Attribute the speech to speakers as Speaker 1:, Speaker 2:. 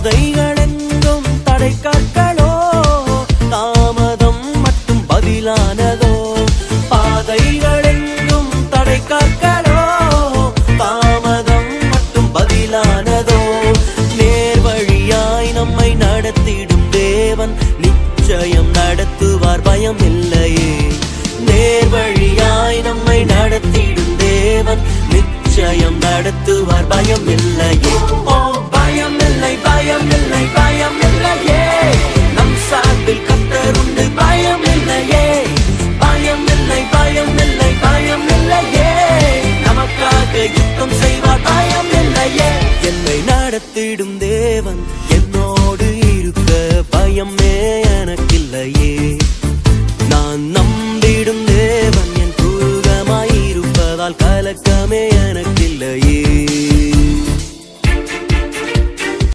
Speaker 1: பாதைகளெங்கும் தடை கற்களோ தாமதம் மட்டும் பதிலானதோ பாதைகளெங்கும் தடை கற்களோ தாமதம் மட்டும் பதிலானதோ நேர் வழியாய் நம்மை நடத்திடும் தேவன் நிச்சயம் நடத்துவார் பயம் இல்லையே நேர் வழியாய் நம்மை நடத்திடும் தேவன் நிச்சயம் நடத்துவார் பயம் இல்லையே ஓ பயம் இல்லை பயம் இல்லை பயம் இல்லையே நம் சார்பில் கர்த்தர் உண்டு பயம் இல்லையே பயம் இல்லை பயம் இல்லை பயம் இல்லையே நமக்காக யுத்தம் செய்வார் பயம் இல்லையே என்னை நடத்திடும் தேவன் என்னோடு இருக்க பயமே எனக்கில்லையே நான் நம்பிடும் தேவன் என் துருகமாயிருப்பதால் கலக்கமே எனக்கில்லையே